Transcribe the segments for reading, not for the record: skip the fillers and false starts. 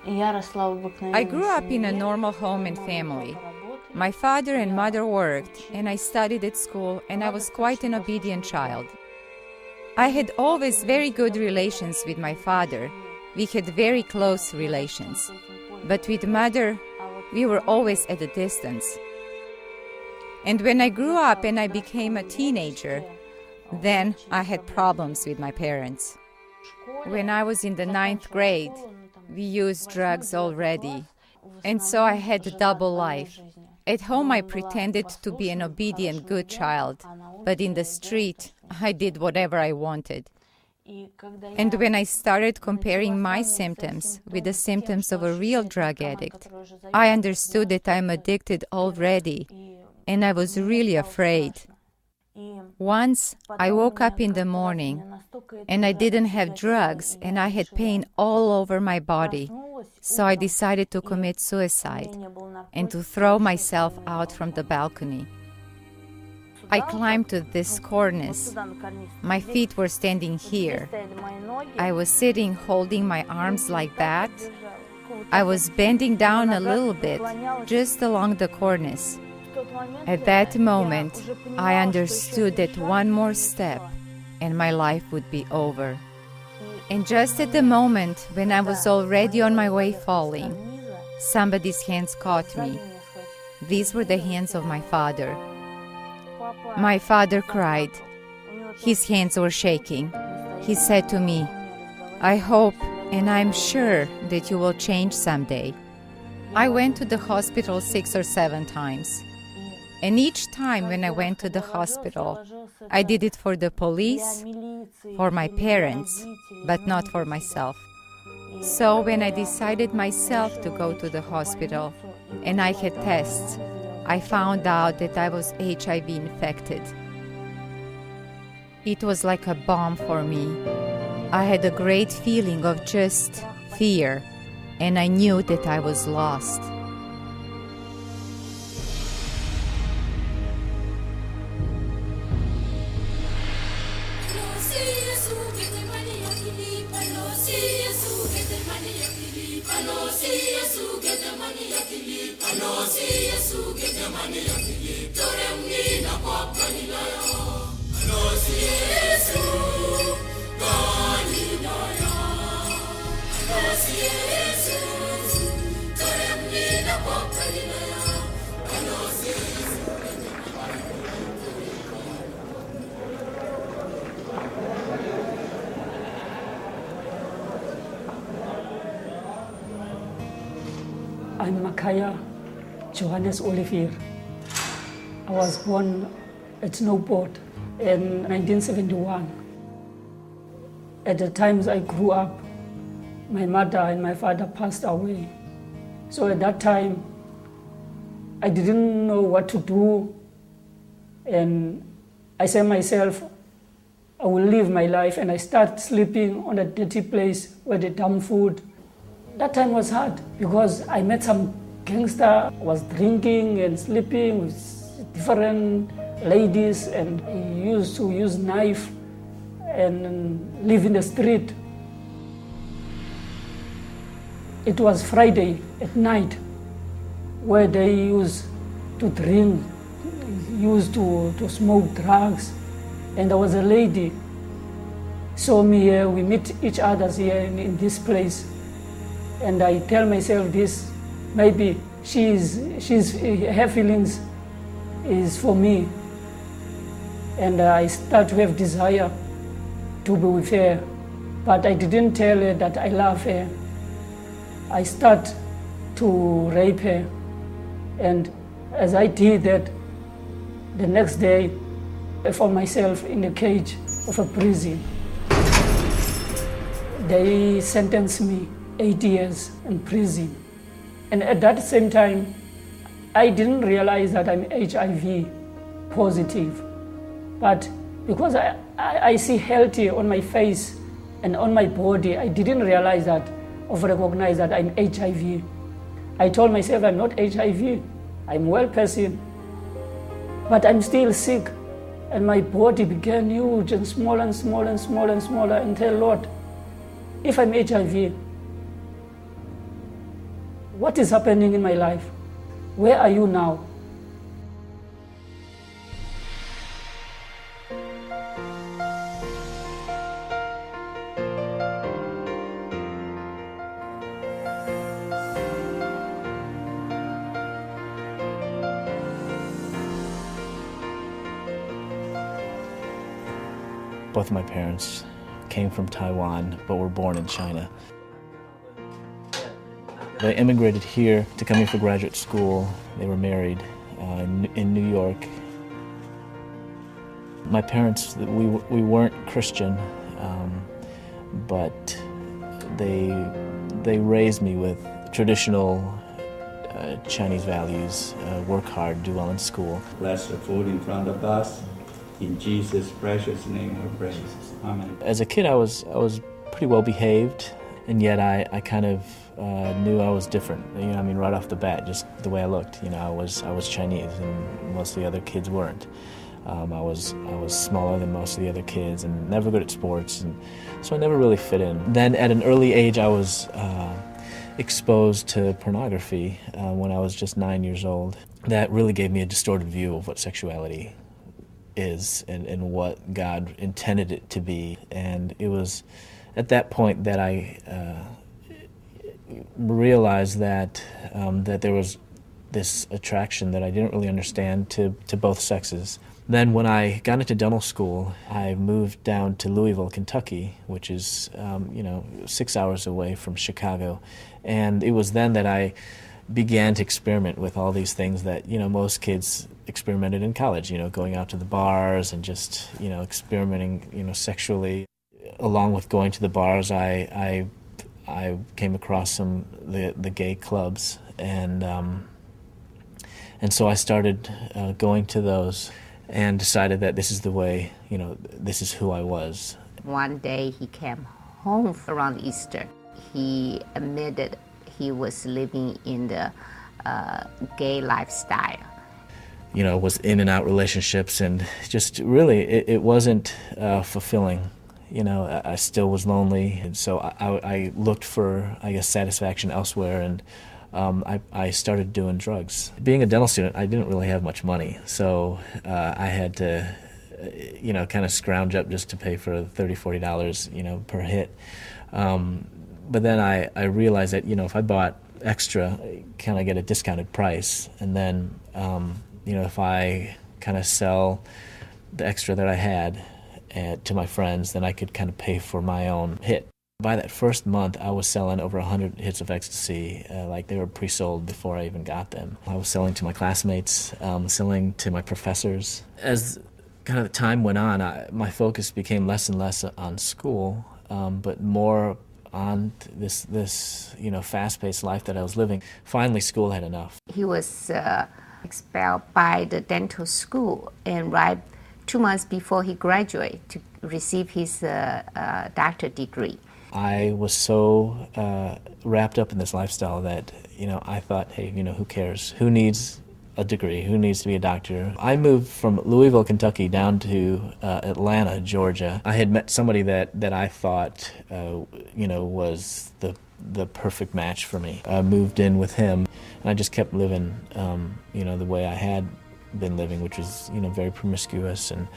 I grew up in a normal home and family. My father and mother worked, and I studied at school, and I was quite an obedient child. I had always very good relations with my father. We had very close relations. But with mother, we were always at a distance. And when I grew up and I became a teenager, then I had problems with my parents. When I was in the 9th grade, we used drugs already, and so I had a double life. At home I pretended to be an obedient, good child, but in the street I did whatever I wanted. And when I started comparing my symptoms with the symptoms of a real drug addict, I understood that I'm addicted already, and I was really afraid. Once I woke up in the morning and I didn't have drugs and I had pain all over my body, so I decided to commit suicide and to throw myself out from the balcony. I climbed to this cornice. My feet were standing here. I was sitting holding my arms like that. I was bending down a little bit, just along the cornice. At that moment, I understood that one more step and my life would be over. And just at the moment when I was already on my way falling, somebody's hands caught me. These were the hands of my father. My father cried. His hands were shaking. He said to me, "I hope and I'm sure that you will change someday." I went to the hospital 6 or 7 times. And each time when I went to the hospital, I did it for the police, for my parents, but not for myself. So when I decided myself to go to the hospital and I had tests, I found out that I was HIV infected. It was like a bomb for me. I had a great feeling of just fear, and I knew that I was lost. I'm Makaya Johannes Olivier. I was born at Snowport in 1971. At the times I grew up, my mother and my father passed away. So at that time, I didn't know what to do. And I said myself, I will live my life, and I started sleeping on a dirty place where the dump food. That time was hard because I met some gangster, was drinking and sleeping with different ladies, and he used to use knife and live in the street. It was Friday at night where they used to drink, used to smoke drugs, and there was a lady saw me here. We meet each other here in this place. And I tell myself this, maybe her feelings is for me. And I start to have desire to be with her. But I didn't tell her that I love her. I start to rape her. And as I did that, the next day, I found myself in a cage of a prison. They sentenced me 8 years in prison. And at that same time, I didn't realize that I'm HIV positive. But because I see healthy on my face and on my body, I didn't realize that, or recognize that I'm HIV. I told myself I'm not HIV, I'm a well person, but I'm still sick. And my body began huge and smaller and smaller and smaller and smaller, and tell Lord, if I'm HIV, what is happening in my life? Where are you now? Both of my parents came from Taiwan, but were born in China. They immigrated here to come here for graduate school. They were married in New York. My parents, we weren't Christian, but they raised me with traditional Chinese values, work hard, do well in school. Bless the food in front of us. In Jesus' precious name we pray. Amen. As a kid, I was pretty well behaved, and yet I kind of knew I was different. You know, I mean, right off the bat, just the way I looked. You know, I was Chinese, and most of the other kids weren't. I was smaller than most of the other kids, and never good at sports, and so I never really fit in. Then, at an early age, I was exposed to pornography when I was just 9 years old. That really gave me a distorted view of what sexuality is and what God intended it to be. And it was at that point that I realized that there was this attraction that I didn't really understand to both sexes. Then when I got into dental school, I moved down to Louisville, Kentucky, which is 6 hours away from Chicago. And it was then that I began to experiment with all these things that, most kids experimented in college, going out to the bars and just, experimenting, sexually. Along with going to the bars, I came across some the gay clubs, and so I started going to those and decided that this is the way, this is who I was. One day he came home around Easter. He admitted he was living in the gay lifestyle. Was in and out relationships, and just really it wasn't fulfilling. I still was lonely, and so I looked for, satisfaction elsewhere, and I started doing drugs. Being a dental student, I didn't really have much money, so I had to, kind of scrounge up just to pay for $30, $40, per hit. But then I realized that, if I bought extra, kind of get a discounted price, and then, if I kind of sell the extra that I had to my friends, then I could kind of pay for my own hit. By that first month, I was selling over 100 hits of ecstasy, like they were pre-sold before I even got them. I was selling to my classmates, selling to my professors. As kind of the time went on, my focus became less and less on school, but more on this fast-paced life that I was living. Finally, school had enough. He was expelled by the dental school, and right 2 months before he graduated to receive his doctorate degree. I was so wrapped up in this lifestyle that, I thought, hey, who cares? Who needs a degree? Who needs to be a doctor? I moved from Louisville, Kentucky down to Atlanta, Georgia. I had met somebody that I thought, was the perfect match for me. I moved in with him, and I just kept living, the way I had been living, which was, very promiscuous and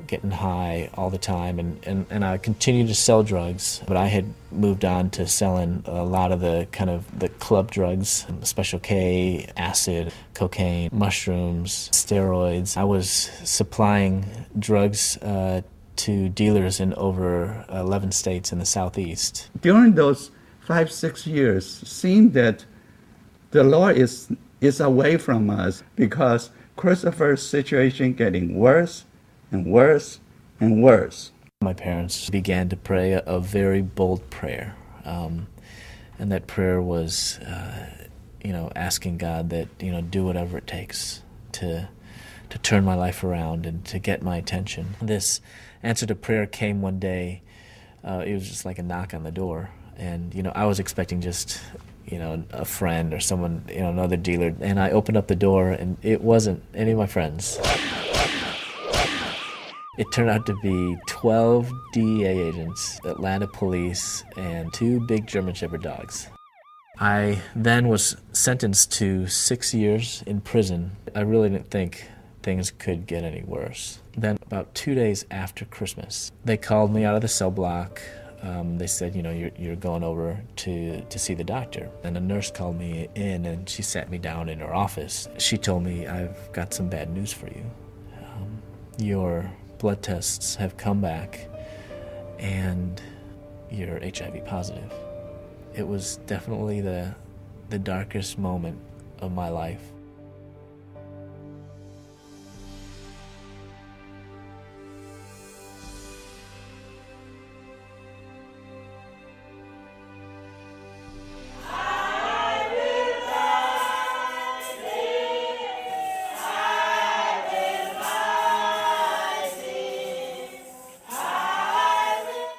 getting high all the time, and I continued to sell drugs, but I had moved on to selling a lot of the kind of the club drugs, Special K, acid, cocaine, mushrooms, steroids. I was supplying drugs to dealers in over 11 states in the Southeast. During those 5-6 years, seeing that the Lord is away from us because Christopher's situation getting worse and worse and worse. My parents began to pray a very bold prayer, and that prayer was, asking God that, do whatever it takes to turn my life around and to get my attention. This answer to prayer came one day. It was just like a knock on the door, and I was expecting just a friend or someone, another dealer, and I opened up the door, and it wasn't any of my friends. It turned out to be 12 DEA agents, Atlanta police, and 2 big German Shepherd dogs. I then was sentenced to 6 years in prison. I really didn't think things could get any worse. Then about 2 days after Christmas, they called me out of the cell block. They said, you're going over to see the doctor. And a nurse called me in and she sat me down in her office. She told me, I've got some bad news for you. Your blood tests have come back and you're HIV positive. It was definitely the darkest moment of my life.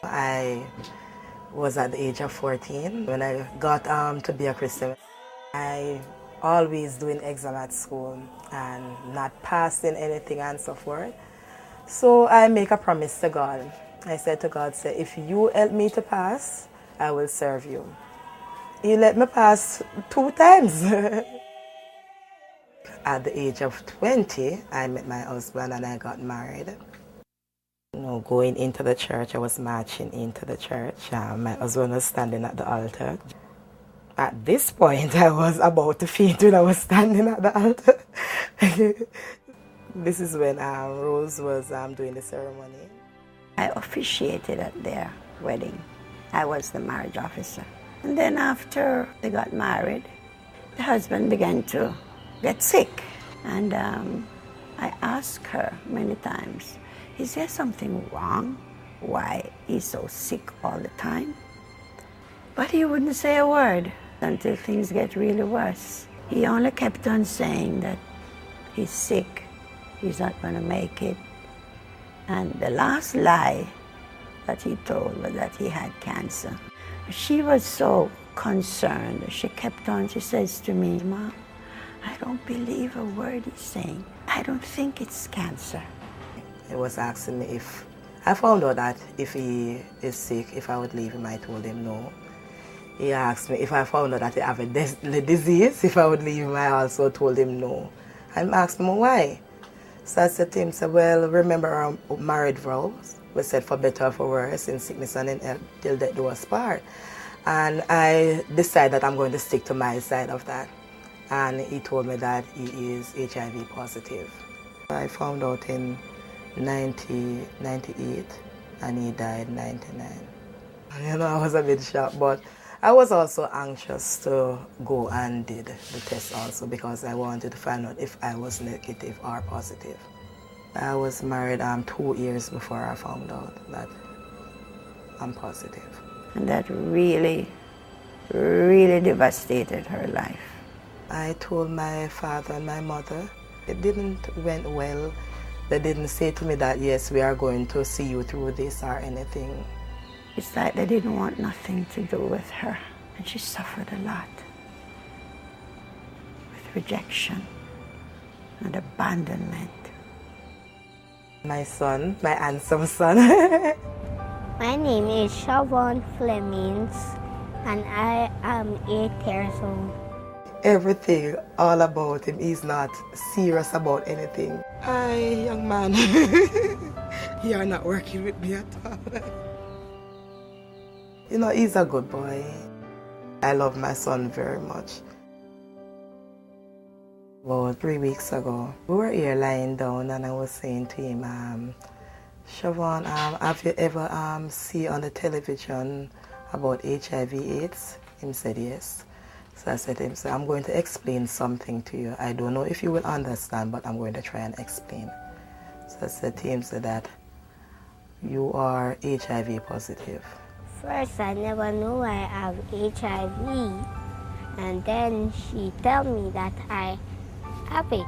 I was at the age of 14 when I got to be a Christian. I always doing exam at school and not passing anything and so forth. So I make a promise to God. I said to God, if you help me to pass, I will serve you. He let me pass 2 times. At the age of 20, I met my husband and I got married. Going into the church, I was marching into the church. My husband was standing at the altar. At this point, I was about to faint when I was standing at the altar. This is when Rose was doing the ceremony. I officiated at their wedding. I was the marriage officer. And then after they got married, the husband began to get sick. And I asked her many times, is there something wrong? Why he's so sick all the time? But he wouldn't say a word until things get really worse. He only kept on saying that he's sick, he's not going to make it. And the last lie that he told was that he had cancer. She was so concerned. She kept on, she says to me, Mom, I don't believe a word he's saying. I don't think it's cancer. He was asking me if I found out that if he is sick, if I would leave him. I told him no. He asked me if I found out that he have a disease, if I would leave him. I also told him no. And asked him why. So I said to him, well, remember our married vows? We said for better or for worse, in sickness and in health, till death do us part. And I decided that I'm going to stick to my side of that. And he told me that he is HIV positive. I found out in 1998 and he died in 99. I was a bit shocked, but I was also anxious to go and did the test also because I wanted to find out if I was negative or positive. I was married 2 years before I found out that I'm positive. And that really, really devastated her life. I told my father and my mother. It didn't went well. They didn't say to me that, yes, we are going to see you through this or anything. It's like they didn't want nothing to do with her. And she suffered a lot with rejection and abandonment. My son, my handsome son. My name is Siobhan Flemings and I am 8 years old. Everything, all about him, he's not serious about anything. Hi, young man. You are not working with me at all. He's a good boy. I love my son very much. About 3 weeks ago, we were here lying down and I was saying to him, Siobhan, have you ever seen on the television about HIV/AIDS? He said yes. So I said to him, I'm going to explain something to you. I don't know if you will understand, but I'm going to try and explain. So I said to him that you are HIV positive. First, I never knew I have HIV. And then she told me that I have it.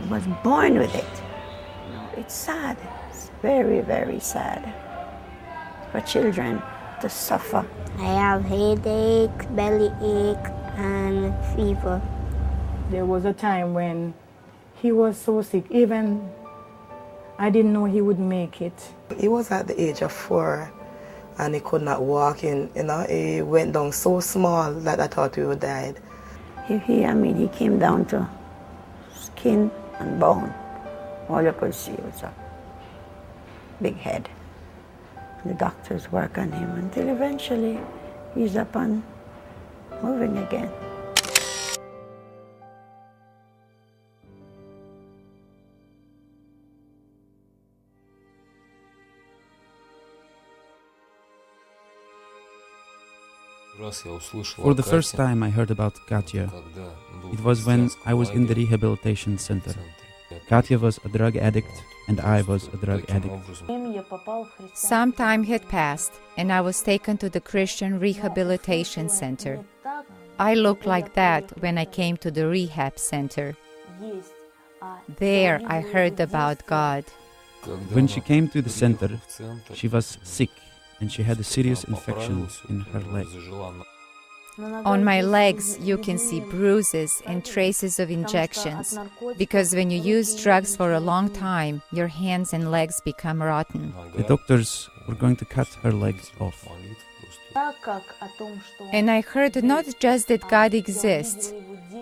I was born with it. It's sad. It's very, very sad for children to suffer. I have headache, belly ache, and fever. There was a time when he was so sick, even I didn't know he would make it. He was at the age of 4 and he could not walk in. He went down so small that I thought he would die. He came down to skin and bone. All you could see was a big head. The doctors work on him until eventually he's up and moving again. For the first time I heard about Katya. It was when I was in the rehabilitation center. Katya was a drug addict and I was a drug addict. Some time had passed and I was taken to the Christian Rehabilitation Center. I looked like that when I came to the rehab center. There I heard about God. When she came to the center, she was sick and she had a serious infection in her leg. On my legs, you can see bruises and traces of injections, because when you use drugs for a long time, your hands and legs become rotten. The doctors were going to cut her legs off. And I heard not just that God exists,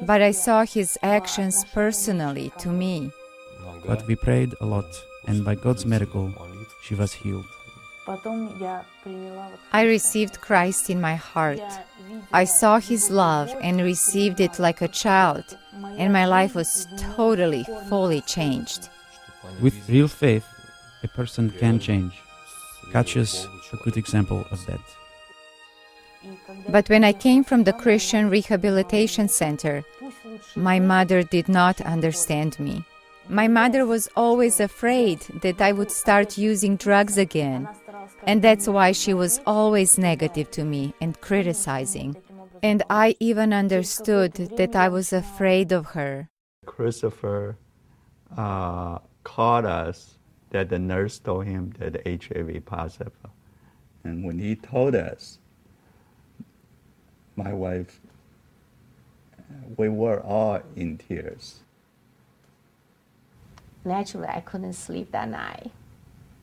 but I saw His actions personally to me. But we prayed a lot, and by God's miracle, she was healed. I received Christ in my heart. I saw His love and received it like a child, and my life was totally, fully changed. With real faith, a person can change. Katya's a good example of that. But when I came from the Christian Rehabilitation Center, my mother did not understand me. My mother was always afraid that I would start using drugs again, and that's why she was always negative to me and criticizing. And I even understood that I was afraid of her. Christopher called us that the nurse told him that HIV positive. And when he told us, my wife, we were all in tears. Naturally, I couldn't sleep that night,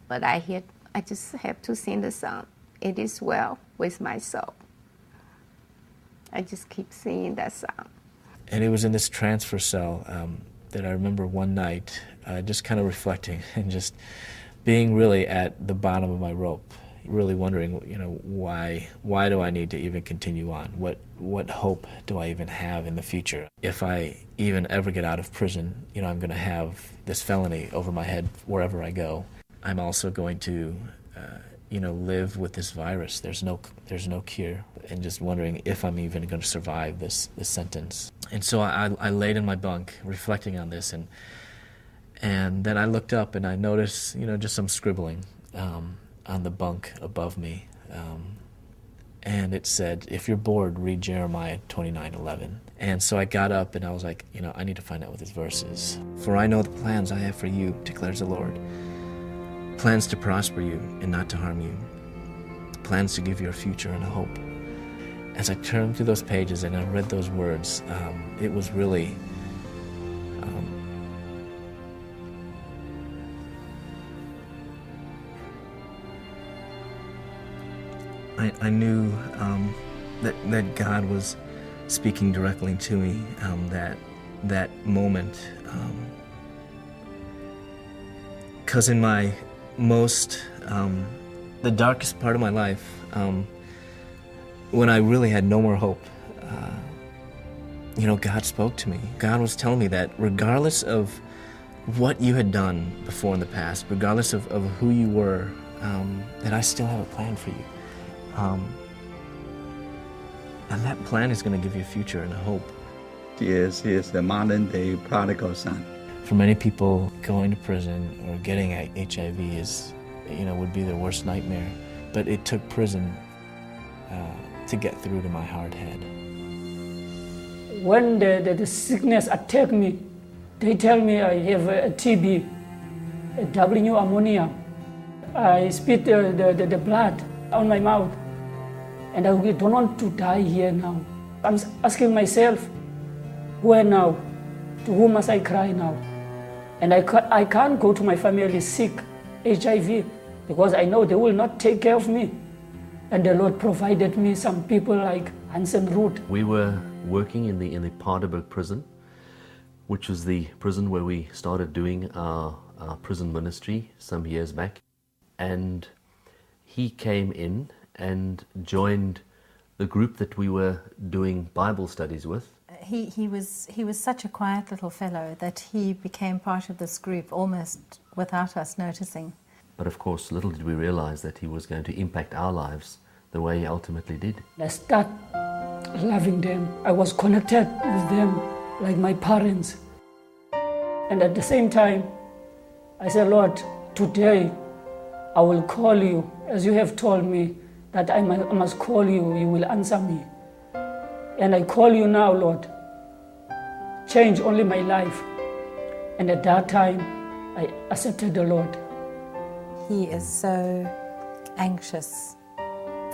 but I just have to sing the song, "It is well with my soul." I just keep singing that song. And it was in this transfer cell that I remember one night just kind of reflecting and just being really at the bottom of my rope, really wondering, why do I need to even continue on? What hope do I even have in the future? If I even ever get out of prison, I'm going to have this felony over my head wherever I go. I'm also going to, live with this virus. There's no cure, and just wondering if I'm even going to survive this sentence. And so I laid in my bunk, reflecting on this, and then I looked up and I noticed, just some scribbling on the bunk above me, and it said, "If you're bored, read Jeremiah 29:11." And so I got up and I was like, I need to find out what this verse is. "For I know the plans I have for you, declares the Lord. Plans to prosper you and not to harm you. Plans to give you a future and a hope." As I turned through those pages and I read those words, it was really I knew that God was speaking directly to me that moment. Because in my the darkest part of my life, when I really had no more hope, God spoke to me. God was telling me that regardless of what you had done before in the past, regardless of who you were, that I still have a plan for you. And that plan is going to give you a future and a hope. He is the modern-day prodigal son. For many people, going to prison or getting HIV would be their worst nightmare. But it took prison to get through to my hard head. When the sickness attacked me, they tell me I have a TB, a double pneumonia. I spit the blood on my mouth, and I don't want to die here now. I'm asking myself, where now? To whom must I cry now? And I can't go to my family sick, HIV, because I know they will not take care of me. And the Lord provided me some people like Hans and Ruth. We were working in the Paardeberg prison, which was the prison where we started doing our prison ministry some years back. And he came in and joined the group that we were doing Bible studies with. He was such a quiet little fellow that he became part of this group almost without us noticing. But of course, little did we realize that he was going to impact our lives the way he ultimately did. I started loving them. I was connected with them like my parents. And at the same time, I said, Lord, today I will call you as you have told me that I must call you, you will answer me. And I call you now, Lord. Change only my life. And at that time, I accepted the Lord. He is so anxious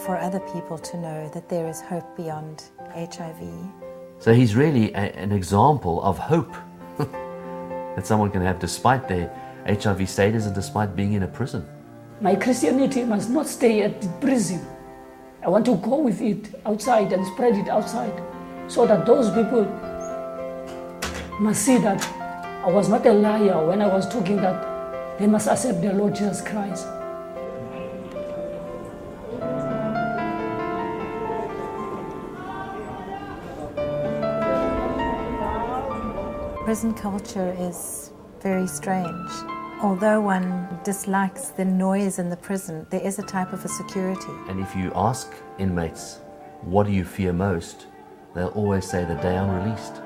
for other people to know that there is hope beyond HIV. So he's really an example of hope that someone can have despite their HIV status and despite being in a prison. My Christianity must not stay at the prison. I want to go with it outside and spread it outside so that those people must see that I was not a liar when I was talking that they must accept the Lord Jesus Christ. Prison culture is very strange. Although one dislikes the noise in the prison, there is a type of a security. And if you ask inmates, what do you fear most? They'll always say the day I'm released.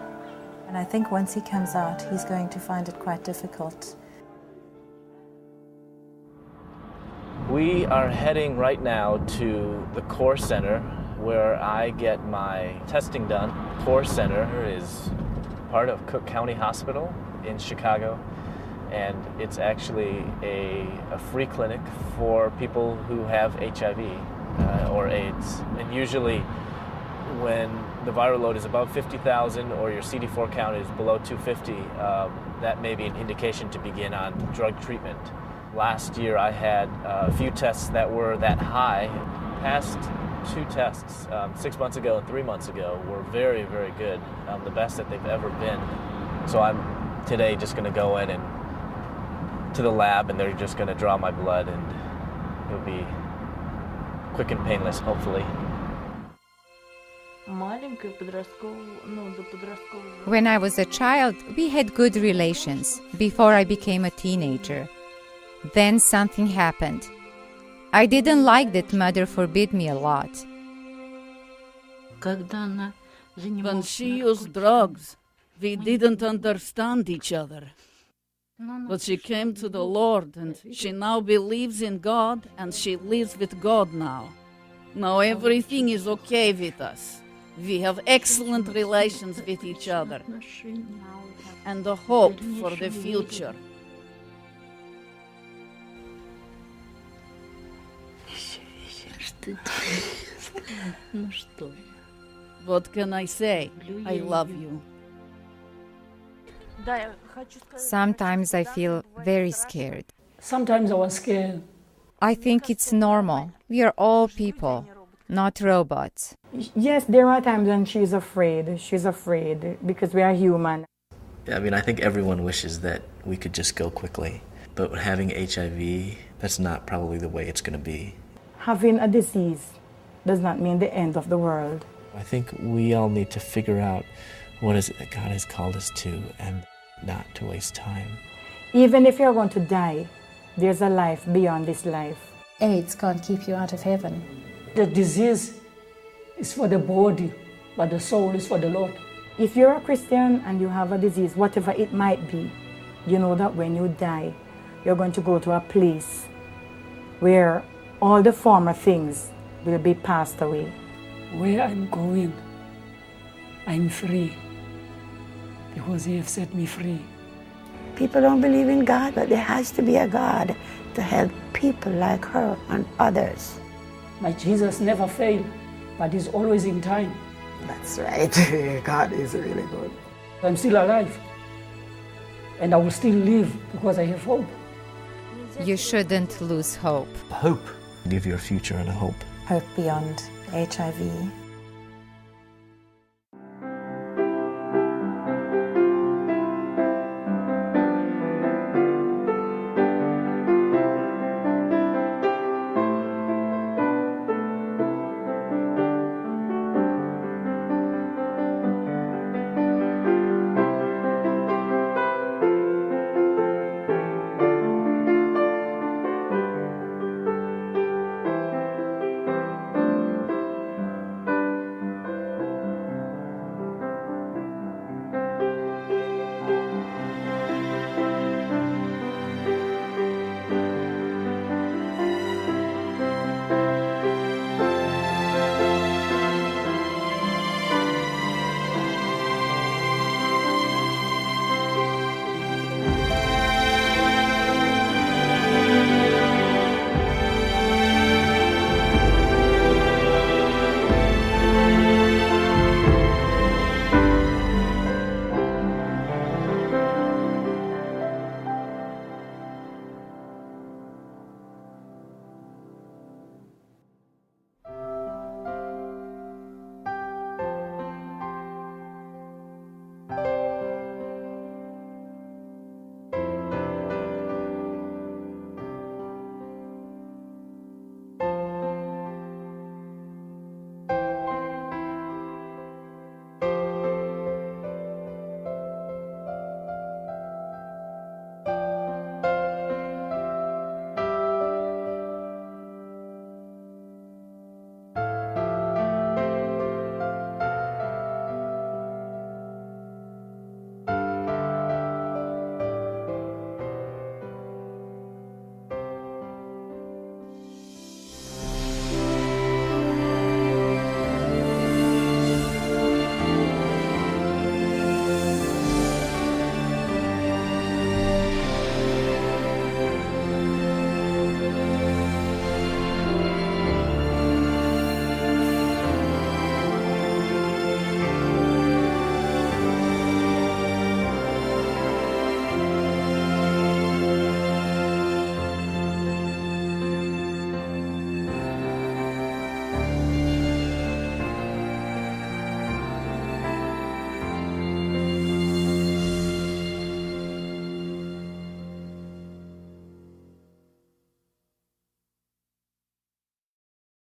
And I think once he comes out, he's going to find it quite difficult. We are heading right now to the Core Center where I get my testing done. Core Center is part of Cook County Hospital in Chicago, and it's actually a free clinic for people who have HIV or AIDS. And usually when the viral load is above 50,000 or your CD4 count is below 250, that may be an indication to begin on drug treatment. Last year I had a few tests that were that high. Past two tests, 6 months ago and 3 months ago, were very, very good, the best that they've ever been. So I'm today just going to go in and to the lab, and they're just going to draw my blood, and it'll be quick and painless, hopefully. When I was a child, we had good relations before I became a teenager. Then something happened. I didn't like that mother forbid me a lot. When she used drugs, we didn't understand each other. But she came to the Lord, and she now believes in God, and she lives with God now. Now everything is okay with us. We have excellent relations with each other, and a hope for the future. What can I say? I love you. Sometimes I feel very scared. Sometimes I was scared. I think it's normal. We are all people, not robots. Yes, there are times when she's afraid. She's afraid because we are human. I mean, I think everyone wishes that we could just go quickly. But having HIV, that's not probably the way it's going to be. Having a disease does not mean the end of the world. I think we all need to figure out what is it that God has called us to and not to waste time. Even if you're going to die, there's a life beyond this life. AIDS can't keep you out of heaven. The disease is for the body, but the soul is for the Lord. If you're a Christian and you have a disease, whatever it might be, you know that when you die, you're going to go to a place where all the former things will be passed away. Where I'm going, I'm free because He has set me free. People don't believe in God, but there has to be a God to help people like her and others. My Jesus never failed, but He's always in time. That's right. God is really good. I'm still alive, and I will still live because I have hope. You shouldn't lose hope. Hope. Give your future and a hope. hope beyond HIV.